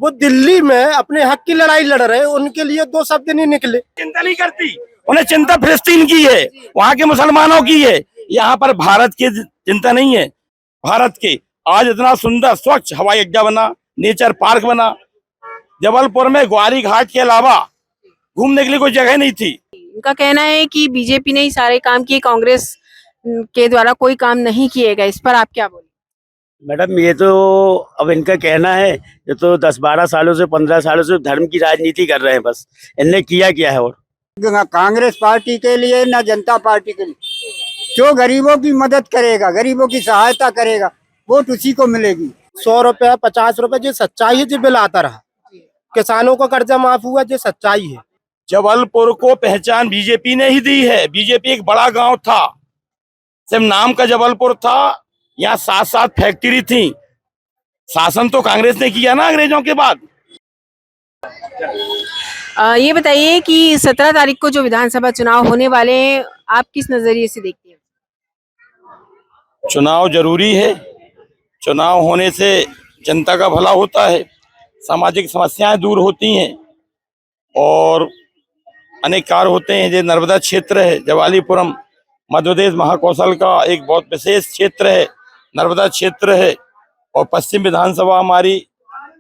वो दिल्ली में अपने हक की लड़ाई लड़ रहे हैं, उनके लिए दो शब्द नहीं निकले। चिंता नहीं करती, उन्हें चिंता फिलिस्तीन की है, वहाँ के मुसलमानों की है। यहाँ पर भारत की चिंता नहीं है। भारत के आज इतना सुंदर स्वच्छ हवाई अड्डा बना, नेचर पार्क बना। जबलपुर में ग्वारी घाट के अलावा घूमने के लिए कोई जगह नहीं थी। इनका कहना है कि बीजेपी ने ही सारे काम किए, कांग्रेस के द्वारा कोई काम नहीं किए गए। इस पर आप क्या बोले? मैडम ये तो अब इनका कहना है, ये तो 10-12 सालों से 15 सालों से धर्म की राजनीति कर रहे हैं। बस इनने किया क्या है? और ना कांग्रेस पार्टी के लिए ना जनता पार्टी के लिए। जो गरीबों की मदद करेगा, गरीबों की सहायता करेगा, वोट उसी को मिलेगी। 100 रुपए 50 रुपए जो सच्चाई है, जो बिल आता रहा, किसानों को कर्जा माफ हुआ, जो सच्चाई है। जबलपुर को पहचान बीजेपी ने ही दी है। बीजेपी एक बड़ा गांव था, सिर्फ नाम का जबलपुर था। यहाँ 7-7 फैक्ट्री थी। शासन तो कांग्रेस ने किया ना अंग्रेजों के बाद। ये बताइए कि 17 तारीख को जो विधानसभा चुनाव होने वाले हैं, आप किस नजरिए से देखते हैं? चुनाव जरूरी है। चुनाव होने से जनता का भला होता है, सामाजिक समस्याएं दूर होती हैं और अनेक कार्य होते हैं। जो नर्मदा क्षेत्र है, जवालीपुरम मध्य प्रदेश महाकौशल का एक बहुत विशेष क्षेत्र है, नर्मदा क्षेत्र है। और पश्चिम विधानसभा हमारी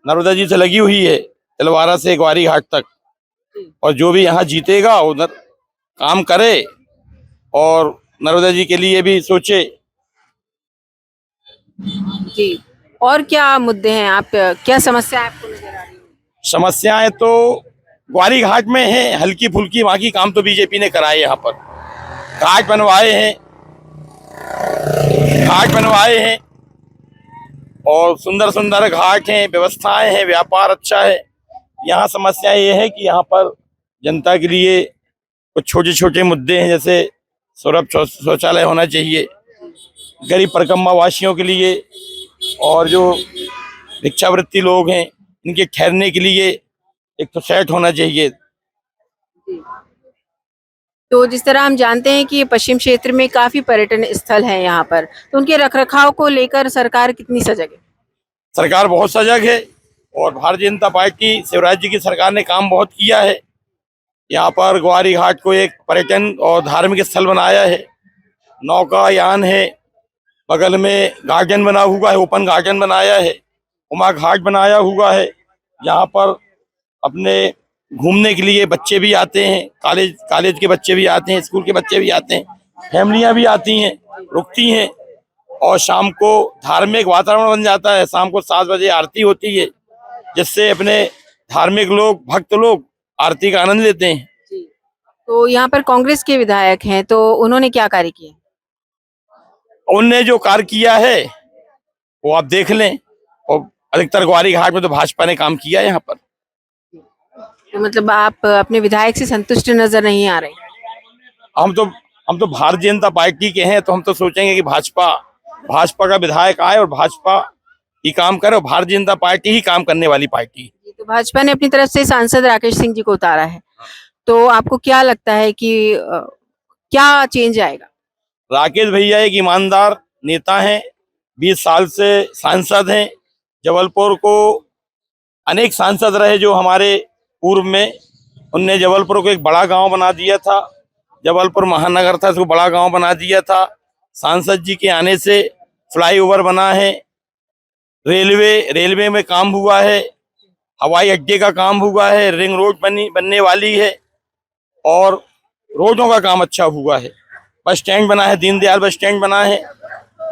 नर्मदा जी से लगी हुई है, तिलवारा से ग्वारी घाट तक। और जो भी यहाँ जीतेगा उधर काम करे और नर्मदा जी के लिए भी सोचे। जी, और क्या मुद्दे हैं? आप क्या समस्या आपको नजर आ रही है? समस्याएं तो ग्वारी घाट में है, हल्की फुल्की। बाकी काम तो बीजेपी ने कराए। यहाँ पर घाट बनवाए हैं और सुंदर सुंदर घाट हैं, व्यवस्थाएं हैं, व्यापार अच्छा है। यहाँ समस्या ये है कि यहाँ पर जनता के लिए कुछ छोटे छोटे मुद्दे हैं, जैसे सुलभ शौचालय होना चाहिए गरीब परिक्रमा वासियों के लिए, और जो भिक्षावृत्ति लोग हैं इनके ठहरने के लिए एक तो सेट होना चाहिए। तो जिस तरह हम जानते हैं कि पश्चिम क्षेत्र में काफी पर्यटन स्थल हैं यहाँ पर, तो उनके रखरखाव को लेकर सरकार कितनी सजग है? सरकार बहुत सजग है और भारतीय जनता पार्टी शिवराज जी की सरकार ने काम बहुत किया है। यहाँ पर ग्वारी घाट को एक पर्यटन और धार्मिक स्थल बनाया है। नौकायान है, बगल में गार्डन बना हुआ है, ओपन गार्डन बनाया है, उमा घाट बनाया हुआ है। यहाँ पर अपने घूमने के लिए बच्चे भी आते हैं, कॉलेज के बच्चे भी आते हैं, स्कूल के बच्चे भी आते हैं, फैमिलियाँ भी आती हैं, रुकती हैं। और शाम को धार्मिक वातावरण बन जाता है। शाम को 7 बजे आरती होती है, जिससे अपने धार्मिक लोग, भक्त लोग आरती का आनंद लेते हैं। तो यहाँ पर कांग्रेस के विधायक हैं, तो उन्होंने क्या कार्य किए? उनने जो कार्य किया है वो आप देख लें। और अधिकतर ग्वारी घाट में तो भाजपा ने काम किया है यहाँ पर। तो मतलब आप अपने विधायक से संतुष्ट नजर नहीं आ रहे? हम तो भारतीय जनता पार्टी के हैं, तो हम तो सोचेंगे कि भाजपा का विधायक आए और भाजपा ही काम करे, और भारतीय जनता पार्टी ही काम करने वाली पार्टी। तो भाजपा ने अपनी तरफ से सांसद राकेश सिंह जी को उतारा है, तो आपको क्या लगता है कि क्या चेंज आएगा? राकेश भैया एक ईमानदार नेता हैं, 20 साल से सांसद हैं। जबलपुर को अनेक सांसद रहे जो हमारे पूर्व में, उनने जबलपुर को एक बड़ा गांव बना दिया था। जबलपुर महानगर था, इसको बड़ा गांव बना दिया था। सांसद जी के आने से फ्लाईओवर बना है, रेलवे में काम हुआ है, हवाई अड्डे का काम हुआ है, रिंग रोड बनने वाली है और रोडों का काम अच्छा हुआ है। बस स्टैंड बना है, दीनदयाल बस स्टैंड बना है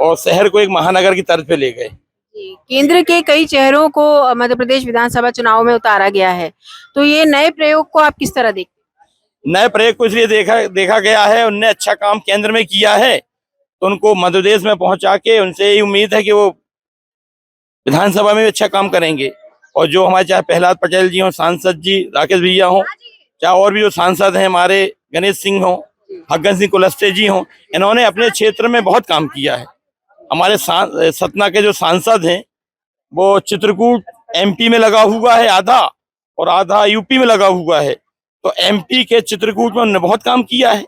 और शहर को एक महानगर की तरफ पे ले गए। केंद्र के कई चेहरों को मध्य प्रदेश विधानसभा चुनाव में उतारा गया है, तो ये नए प्रयोग को आप किस तरह देखते हैं? नए प्रयोग को इसलिए देखा गया है, उनने अच्छा काम केंद्र में किया है, तो उनको मध्य प्रदेश में पहुंचा के उनसे यही उम्मीद है कि वो विधानसभा में भी अच्छा काम करेंगे। और जो हमारे चाहे प्रहलाद पटेल जी हों, सांसद जी राकेश भैया हों, चाहे और भी जो सांसद हैं हमारे गणेश सिंह हों, फग्गन सिंह कुलस्ते जी हों, इन्होंने अपने क्षेत्र में बहुत काम किया है। हमारे सतना के जो सांसद हैं वो चित्रकूट एमपी में लगा हुआ है आधा, और आधा यूपी में लगा हुआ है। तो एमपी के चित्रकूट में उन्होंने बहुत काम किया है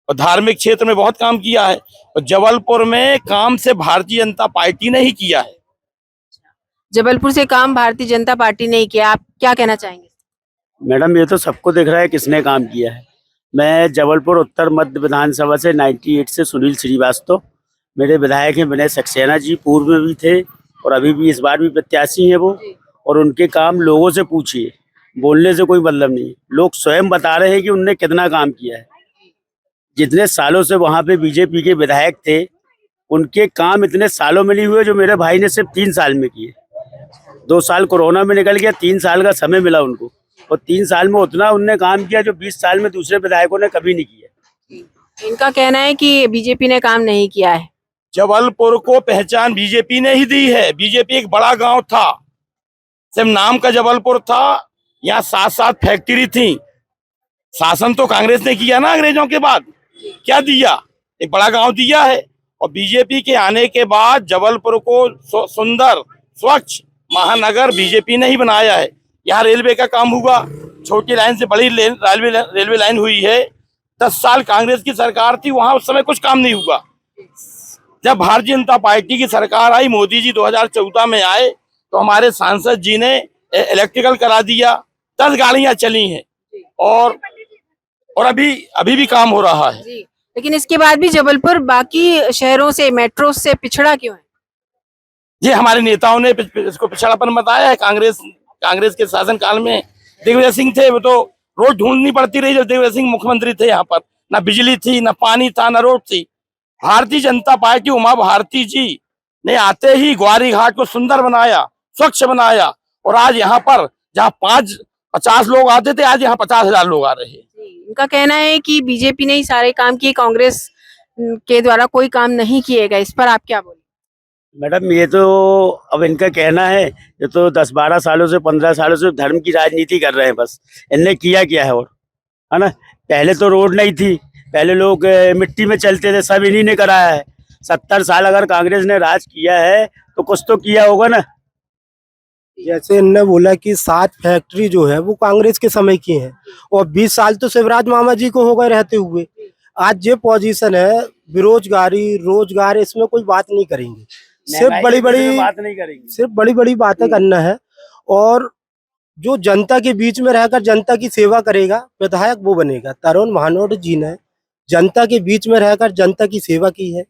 और धार्मिक क्षेत्र में बहुत काम किया है। और जबलपुर में काम से भारतीय जनता पार्टी ने ही किया है। जबलपुर से काम भारतीय जनता पार्टी ने ही किया, आप क्या कहना चाहेंगे? मैडम ये तो सबको दिख रहा है किसने काम किया है। मैं जबलपुर उत्तर मध्य विधानसभा से 98 से सुनील श्रीवास्तव, मेरे विधायक हैं विनय सक्सेना जी, पूर्व में भी थे और अभी भी इस बार भी प्रत्याशी हैं वो। और उनके काम लोगों से पूछिए, बोलने से कोई मतलब नहीं, लोग स्वयं बता रहे हैं कि उनने कितना काम किया है। जितने सालों से वहाँ पे बीजेपी के विधायक थे, उनके काम इतने सालों में नहीं हुए जो मेरे भाई ने सिर्फ 3 साल में किए। 2 साल कोरोना में निकल गया, 3 साल का समय मिला उनको, और 3 साल में उतना उनने काम किया जो 20 साल में दूसरे विधायकों ने कभी नहीं किया। इनका कहना है कि बीजेपी ने काम नहीं किया है। जबलपुर को पहचान बीजेपी ने ही दी है। बीजेपी एक बड़ा गांव था, सिर्फ नाम का जबलपुर था, यहाँ 7-7 फैक्ट्री थी। शासन तो कांग्रेस ने किया ना अंग्रेजों के बाद, क्या दिया? एक बड़ा गांव दिया है। और बीजेपी के आने के बाद जबलपुर को सुंदर स्वच्छ महानगर बीजेपी ने ही बनाया है। यहाँ रेलवे का काम हुआ, छोटी लाइन से बड़ी रेलवे लाइन हुई है। 10 साल कांग्रेस की सरकार थी, वहां उस समय कुछ काम नहीं हुआ। जब भारतीय जनता पार्टी की सरकार आई, मोदी जी 2014 में आए, तो हमारे सांसद जी ने इलेक्ट्रिकल करा दिया, 10 गाड़ियां चली हैं और अभी भी काम हो रहा है। लेकिन इसके बाद भी जबलपुर बाकी शहरों से, मेट्रो से पिछड़ा क्यों है? ये हमारे नेताओं ने इसको पिछड़ापन बताया है। कांग्रेस के शासनकाल में दिग्विजय सिंह थे, वो तो रोड ढूंढनी पड़ती रही जब दिग्विजय सिंह मुख्यमंत्री थे। यहाँ पर ना बिजली थी, ना पानी था, ना रोड थी। भारतीय जनता पार्टी उमा भारती जी ने आते ही ग्वारी घाट को सुंदर बनाया, स्वच्छ बनाया, और आज यहाँ पर जहाँ 50 लोग आते थे, आज यहाँ 50,000 लोग आ रहे हैं। इनका कहना है कि बीजेपी ने ही सारे काम किए, कांग्रेस के द्वारा कोई काम नहीं किए गए। इस पर आप क्या बोले? मैडम ये तो अब इनका कहना है, ये तो 10-12 सालों से 15 सालों से धर्म की राजनीति कर रहे हैं बस। इनने किया क्या है? और है ना, पहले तो रोड नहीं थी, पहले लोग मिट्टी में चलते थे, सब इन्हीं ने कराया है। 70 साल अगर कांग्रेस ने राज किया है तो कुछ तो किया होगा ना। जैसे इनने बोला कि 7 फैक्ट्री जो है वो कांग्रेस के समय की है, और 20 साल तो शिवराज मामा जी को हो गए रहते हुए। आज ये पोजीशन है, बेरोजगारी, रोजगार, इसमें कोई बात नहीं करेंगे, सिर्फ बड़ी बड़ी बातें करना है। और जो जनता के बीच में रहकर जनता की सेवा करेगा, विधायक वो बनेगा। तरुण भानोट जी ने जनता के बीच में रहकर जनता की सेवा की है।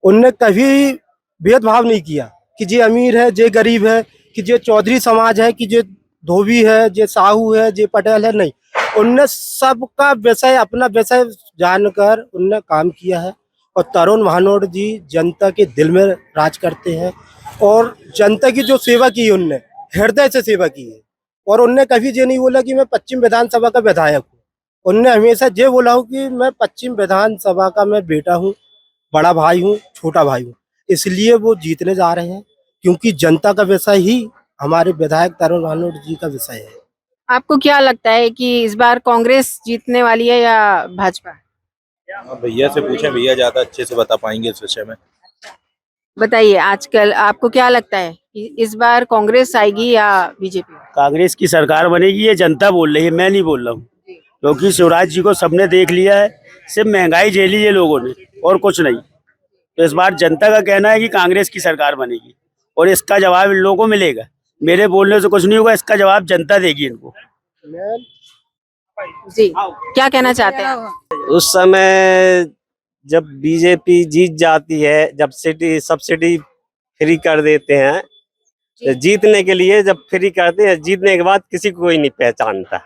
उनने कभी भेदभाव नहीं किया कि जे अमीर है, जे गरीब है, कि जे चौधरी समाज है, कि जे धोबी है, जे साहू है, जे पटेल है, नहीं। उनने सबका विषय, अपना विषय जानकर उनने काम किया है। और तरुण भानोट जी जनता के दिल में राज करते हैं, और जनता की जो सेवा की है उनने हृदय से सेवा की है। और उनने कभी ये नहीं बोला कि मैं पश्चिम विधानसभा का विधायक हूँ। उनने हमेशा ये बोला हो कि मैं पश्चिम विधानसभा का मैं बेटा हूँ, बड़ा भाई हूँ, छोटा भाई हूँ। इसलिए वो जीतने जा रहे हैं, क्योंकि जनता का विषय ही हमारे विधायक तरुण भानोट जी का विषय है। आपको क्या लगता है कि इस बार कांग्रेस जीतने वाली है या भाजपा? भैया से पूछें, भैया ज्यादा अच्छे से बता पाएंगे इस विषय में। बताइए, आजकल आपको क्या लगता है कि इस बार कांग्रेस आएगी या बीजेपी? कांग्रेस की सरकार बनेगी, ये जनता बोल रही है, मैं नहीं बोल रहा हूँ। क्योंकि शिवराज जी को सबने देख लिया है, सिर्फ महंगाई झेली है लोगों ने और कुछ नहीं। तो इस बार जनता का कहना है कि कांग्रेस की सरकार बनेगी, और इसका जवाब इन लोगों को मिलेगा। मेरे बोलने से कुछ नहीं होगा, इसका जवाब जनता देगी इनको। जी, क्या कहना चाहते हैं? उस समय जब बीजेपी जीत जाती है, जब सब्सिडी फ्री कर देते हैं, तो जीतने के लिए जब फ्री करते हैं, जीतने के बाद किसी को कोई नहीं पहचानता।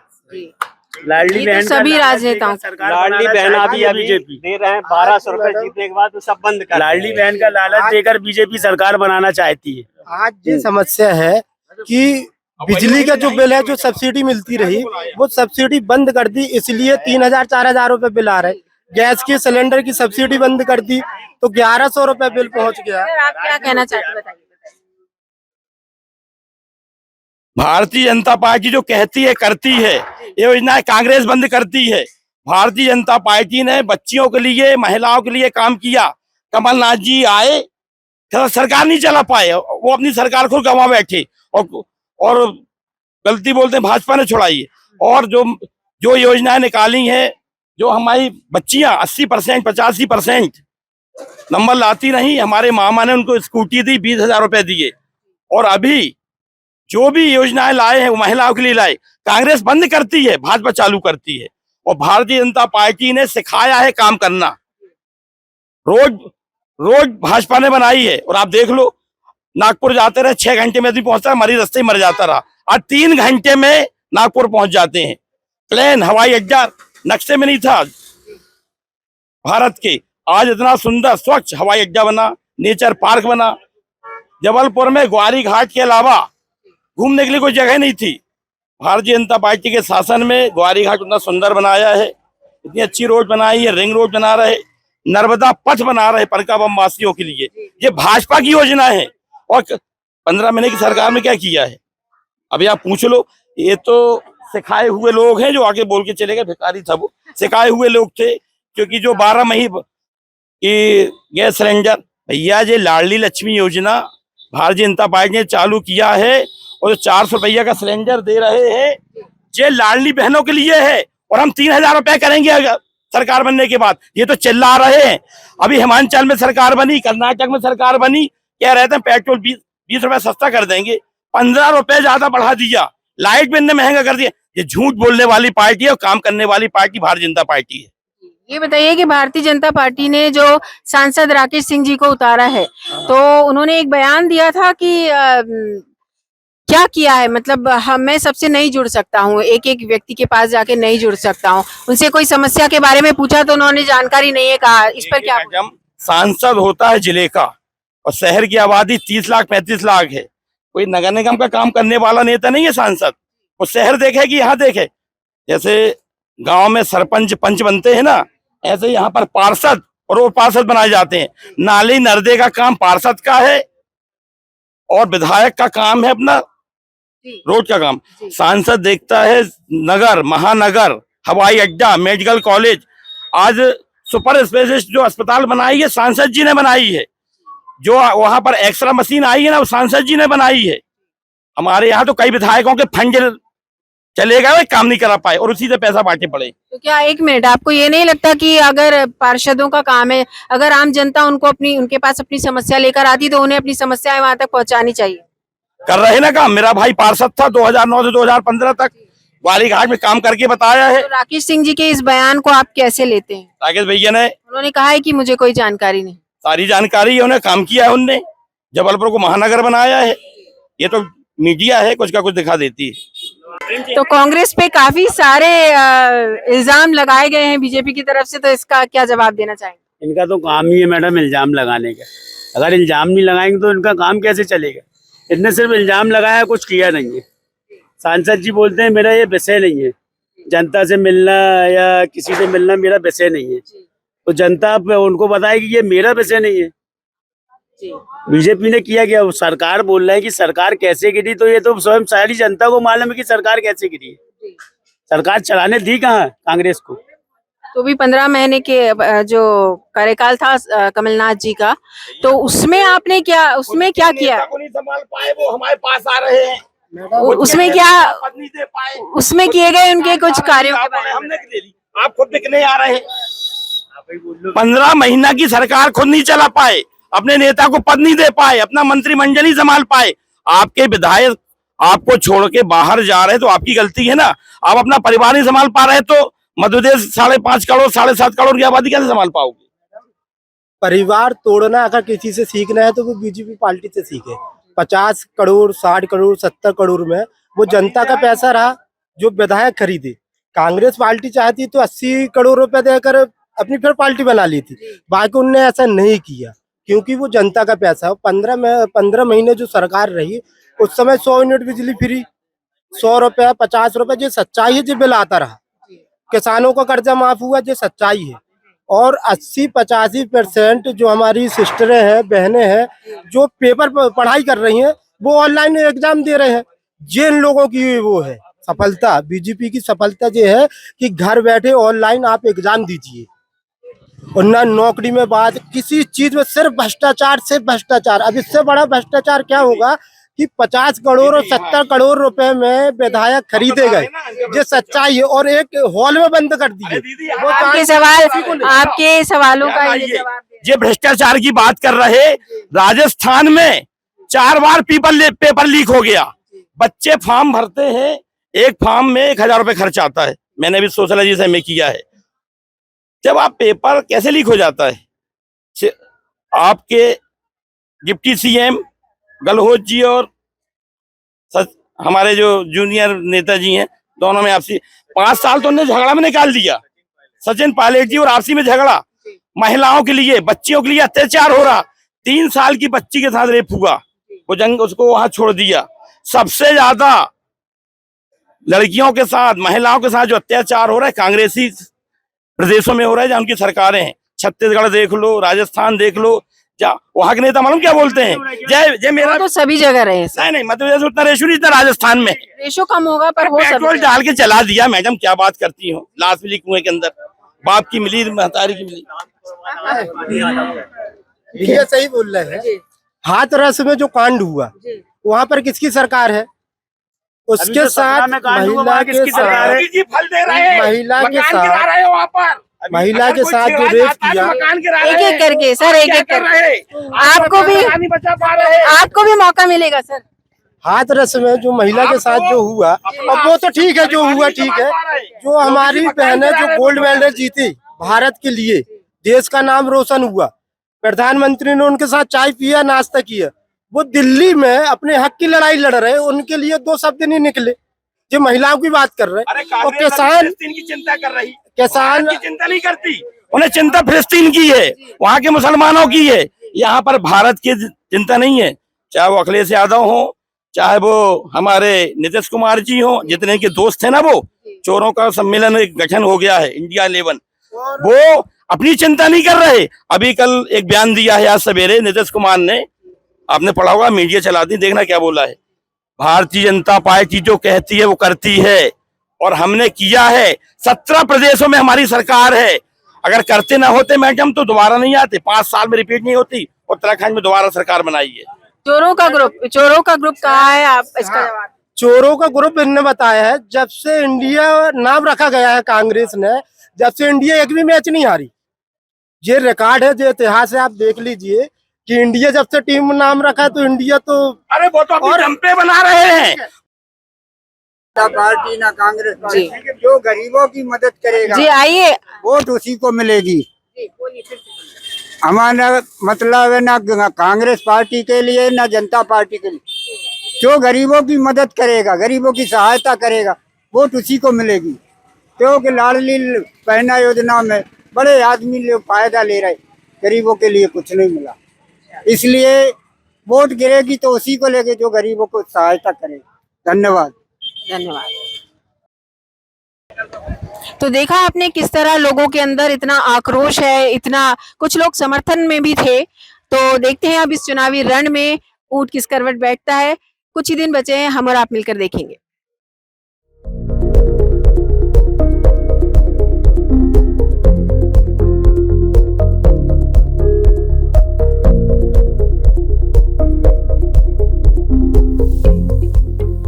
लाडली बहन सभी राजनेताओं, लाडली बहन अभी दे रहे हैं 1200 रुपए, जीतने के बाद तो सब बंद कर। लाडली बहन का लालच देकर बीजेपी सरकार बनाना चाहती है। आज ये समस्या है कि बिजली का जो बिल है, जो सब्सिडी मिलती रही, वो सब्सिडी बंद कर दी, इसलिए 3,000-4,000 रुपए बिल आ रहे। गैस के सिलेंडर की सब्सिडी बंद कर दी तो 1,100 रुपए बिल पहुंच गया। आप क्या कहना चाहते हैं, बताइए। भारतीय जनता पार्टी जो कहती है करती है, ये योजनाएं कांग्रेस बंद करती है। भारतीय जनता पार्टी ने बच्चियों के लिए, महिलाओं के लिए काम किया। कमलनाथ जी आए, सरकार नहीं चला पाए, वो अपनी सरकार को गंवा बैठे, और गलती बोलते भाजपा ने छुड़ाई। और जो योजनाएं निकाली हैं, जो हमारी बच्चियां 80%, 85% नंबर लाती नहीं, हमारे मामा ने उनको स्कूटी दी, 20,000 रुपए दिए। और अभी जो भी योजनाएं लाए हैं वो महिलाओं के लिए लाए। कांग्रेस बंद करती है, भाजपा चालू करती है। और भारतीय जनता पार्टी ने सिखाया है काम करना। रोड रोड भाजपा ने बनाई है। और आप देख लो, नागपुर जाते रहे 6 घंटे में आदमी पहुंचता है, मरीज रास्ते ही मर जाता रहा। आज 3 घंटे में नागपुर पहुंच जाते हैं। प्लेन हवाई अड्डा नक्शे में नहीं था भारत के, आज इतना सुंदर स्वच्छ हवाई अड्डा बना, नेचर पार्क बना। जबलपुर में ग्वारी घाट के अलावा घूमने के लिए कोई जगह नहीं थी। भारतीय जनता पार्टी के शासन में ग्वारी घाट उतना सुंदर बनाया है, इतनी अच्छी रोड बनाई है, रिंग रोड बना रहे, नर्मदा पथ बना रहे परकाबम वासियों के लिए। ये भाजपा की योजना है। और 15 महीने की सरकार में क्या किया है अभी आप पूछ लो। ये तो सिखाए हुए लोग हैं जो आगे बोल के चले गए, भिखारी था वो, सिखाए हुए लोग थे। क्योंकि जो 12 महीने की गैस सिलेंडर, भैया ये लाडली लक्ष्मी योजना भारतीय जनता पार्टी ने चालू किया है। और जो 400 रुपया का सिलेंडर दे रहे हैं, ये लाडली बहनों के लिए है। और हम 3000 रुपया करेंगे अगर सरकार बनने के बाद। ये तो चिल्ला रहे हैं। अभी हिमाचल में सरकार बनी, कर्नाटक में सरकार बनी, क्या रहते हैं पेट्रोल 20 रुपए सस्ता कर देंगे, 15 रुपए ज्यादा बढ़ा दिया, लाइट बिल ने महंगा कर दिया। ये झूठ बोलने वाली पार्टी है और काम करने वाली पार्टी भारतीय जनता पार्टी है। ये बताइए कि भारतीय जनता पार्टी ने जो सांसद राकेश सिंह जी को उतारा है, तो उन्होंने एक बयान दिया था कि क्या किया है, मतलब मैं सबसे नहीं जुड़ सकता हूँ, एक एक व्यक्ति के पास जाके नहीं जुड़ सकता हूँ। उनसे कोई समस्या के बारे में पूछा तो उन्होंने जानकारी नहीं है कहा। इस पर क्या? सांसद होता है जिले का और शहर की आबादी 30 लाख 35 लाख है। कोई नगर निगम का काम करने वाला नेता नहीं है सांसद। वो शहर देखे कि यहाँ देखे। जैसे गांव में सरपंच पंच बनते हैं ना, ऐसे यहाँ पर पार्षद और वो पार्षद बनाए जाते हैं। नाली नर्दे का काम पार्षद का है और विधायक का काम है अपना रोड का काम। सांसद देखता है नगर, महानगर, हवाई अड्डा, मेडिकल कॉलेज। आज सुपर स्पेशलिस्ट जो अस्पताल बनाई है सांसद जी ने बनाई है। जो वहां पर एक्सरा मशीन आई है ना, वो सांसद जी ने बनाई है। हमारे यहाँ तो कई विधायकों के फंड चले गए, काम नहीं करा पाए और उसी से पैसा बांटे पड़े। तो क्या, एक मिनट, आपको ये नहीं लगता कि अगर पार्षदों का काम है, अगर आम जनता उनके पास अपनी समस्या लेकर आती तो उन्हें अपनी समस्याएं वहां तक पहुंचानी चाहिए? कर रहे ना काम। मेरा भाई पार्षद था 2009 से 2015 तक, ग्वारी घाट में काम करके बताया है। तो राकेश सिंह जी के इस बयान को आप कैसे लेते हैं? राकेश भैया ने, उन्होंने कहा है कि मुझे कोई जानकारी नहीं। सारी जानकारी है, उन्हें काम किया है। उनने जबलपुर को महानगर बनाया है। ये तो मीडिया है, कुछ का कुछ दिखा देती है। तो कांग्रेस पे काफी सारे इल्जाम लगाए गए हैं बीजेपी की तरफ से, तो इसका क्या जवाब देना चाहेंगे? इनका तो काम ही है मैडम इल्जाम लगाने का। अगर इल्जाम नहीं लगाएंगे तो इनका काम कैसे चलेगा? इतने सिर्फ इल्जाम लगाया, कुछ किया नहीं है। सांसद जी बोलते हैं मेरा ये विषय नहीं है, जनता से मिलना या किसी से मिलना मेरा विषय नहीं है। तो जनता उनको बताए कि ये मेरा विषय नहीं है। बीजेपी ने किया क्या? सरकार बोल रहे हैं कि सरकार कैसे गिरी, तो ये तो स्वयं सारी जनता को मालूम है कि सरकार कैसे गिरी है। सरकार चलाने दी कहाँ कांग्रेस को? तो भी 15 महीने के जो कार्यकाल था कमलनाथ जी का, तो उसमें आपने क्या, उसमें क्या किया? को नहीं संभाल पाए, वो हमारे पास आ रहे हैं। उसमें क्या, नहीं दे पाए, उसमें किए गए उनके कुछ कार्यों के बारे में? हमने दे दी, आप खुद दिखने आ रहे हैं। 15 महीना की सरकार खुद नहीं चला पाए, अपने नेता को पद नहीं दे पाए, अपना मंत्रिमंडल नहीं संभाल पाए। आपके विधायक आपको छोड़ के बाहर जा रहे हैं तो आपकी गलती है ना। आप अपना परिवार नहीं संभाल पा रहे तो मध्य प्रदेश 5.5 करोड़ 7.5 करोड़ की आबादी कैसे संभाल पाओगे? परिवार तोड़ना अगर किसी से सीखना है तो वो बीजेपी पार्टी से सीखे। 50 करोड़ 60 करोड़ 70 करोड़ में वो जनता का पैसा रहा जो विधायक खरीदे। कांग्रेस पार्टी चाहती तो 80 करोड़ रुपए देकर अपनी फिर पार्टी बना ली थी। बाकी उनने ऐसा नहीं किया क्योंकि वो जनता का पैसा। 15 महीने जो सरकार रही उस समय 100 यूनिट बिजली फ्री, 100 रुपए 50 रुपए, जो सच्चाई है जो बिल आता रहा। किसानों का कर्जा माफ हुआ, जो सच्चाई है। और 80-85% जो हमारी सिस्टरें हैं, बहनें हैं, जो पेपर पर पढ़ाई कर रही हैं, वो ऑनलाइन एग्जाम दे रहे हैं। जिन लोगों की वो है सफलता, बीजेपी की सफलता ये है कि घर बैठे ऑनलाइन आप एग्जाम दीजिए और ना नौकरी में बात, किसी चीज में सिर्फ भ्रष्टाचार से भ्रष्टाचार। अब इससे बड़ा भ्रष्टाचार क्या होगा कि 50 करोड़ और 70 करोड़ रुपए में विधायक खरीदे गए, ये सच्चाई है। और एक हॉल में बंद कर दिए। आपके सवालों का ये जवाब दे। ये भ्रष्टाचार की बात कर रहे, राजस्थान में 4 बार पेपर लीक हो गया। बच्चे फॉर्म भरते हैं, एक फॉर्म में 1,000 रुपए खर्च आता है। मैंने भी सोशलाइजेशन में किया है। जब आप पेपर कैसे लीक हो जाता है, आपके डिप्टी सीएम गहलोत जी और हमारे जो जूनियर नेताजी हैं, दोनों में आपसी 5 साल तो उन्होंने झगड़ा में निकाल दिया। सचिन पायलट जी और आपसी में झगड़ा, महिलाओं के लिए, बच्चियों के लिए अत्याचार हो रहा। 3 साल की बच्ची के साथ रेप हुआ, वो जंग उसको वहां छोड़ दिया। सबसे ज्यादा लड़कियों के साथ, महिलाओं के साथ जो अत्याचार हो रहा है कांग्रेसी प्रदेशों में हो रहा है, जहाँ उनकी सरकारें हैं। छत्तीसगढ़ देख लो, राजस्थान देख लो, वहां के नेता मालूम क्या बोलते हैं, जय जय मेरा। तो सभी जगह रहे हैं सर। नहीं मध्य प्रदेश उतना रेशो नहीं, इतना राजस्थान में रेशो कम होगा पर हो पेट्रोल डाल के चला दिया। मैडम क्या बात करती हो, लाश मिली कुएं के अंदर, बाप की मिली, महतारी की मिली। ये सही बोल रहे हैं। हाथरस में जो कांड हुआ, वहाँ पर किसकी सरकार है? उसके साथ महिला के साथ, फल दे रहे हैं, महिला के मकान गिरा साथ, रहे हो वहाँ पर, महिला के साथ जो रेप किया, मकान गिरा एक रहे एक करके सर, एक एक करके आपको भी नहीं बचा पा रहे। आपको भी मौका मिलेगा सर। हाथरस में जो महिला के साथ जो हुआ, अब वो तो ठीक है, जो हुआ ठीक है। जो हमारी बहनें जो गोल्ड मेडल जीती भारत के लिए, देश का नाम रोशन हुआ, प्रधानमंत्री ने उनके साथ चाय पिया, नाश्ता किया, वो दिल्ली में अपने हक की लड़ाई लड़ रहे, उनके लिए 2 शब्द नहीं निकले। जो महिलाओं की बात कर रहे हैं, और किसान की चिंता कर रही, किसान की चिंता नहीं करती, उन्हें चिंता फिलिस्तीन की है, वहाँ के मुसलमानों की है। यहाँ पर भारत की चिंता नहीं है। चाहे वो अखिलेश यादव हो, चाहे वो हमारे नीतीश कुमार जी हो, जितने के दोस्त थे ना, वो चोरों का सम्मेलन एक गठन हो गया है इंडिया 11, वो अपनी चिंता नहीं कर रहे। अभी कल एक बयान दिया है आज सवेरे नीतीश कुमार ने, आपने पढ़ा होगा, मीडिया चलाती, देखना क्या बोला है। भारतीय जनता पार्टी जो कहती है वो करती है, और हमने किया है। 17 प्रदेशों में हमारी सरकार है। अगर करते ना होते मैडम तो दोबारा नहीं आते, 5 साल में रिपीट नहीं होती, उत्तराखंड में दोबारा सरकार बनाई है। चोरों का ग्रुप कहाँ है? आप इसका जवाब। चोरों का ग्रुप इन्होंने बताया है, जब से इंडिया नाम रखा गया है कांग्रेस ने, जब से इंडिया एक भी मैच नहीं हारी। ये रिकॉर्ड है, जो इतिहास है, आप देख लीजिए कि इंडिया जब से टीम नाम रखा तो इंडिया तो, अरे वो तो और जंपे बना रहे हैं। पार्टी ना कांग्रेस पार्टी, जो गरीबों की मदद करेगा जी आइए, वोट उसी को मिलेगी। हमारा मतलब है ना कांग्रेस पार्टी के लिए ना जनता पार्टी के लिए, जो गरीबों की मदद करेगा, गरीबों की सहायता करेगा, वोट उसी को मिलेगी। क्योंकि लाडली बहना योजना में बड़े आदमी लोग फायदा ले रहे, गरीबों के लिए कुछ नहीं मिला, इसलिए वोट गिरेगी तो उसी को लेके जो गरीबों को सहायता करेगा। धन्यवाद। धन्यवाद। तो देखा आपने किस तरह लोगों के अंदर इतना आक्रोश है, इतना, कुछ लोग समर्थन में भी थे। तो देखते हैं अब इस चुनावी रण में ऊंट किस करवट बैठता है। कुछ ही दिन बचे हैं, हम और आप मिलकर देखेंगे।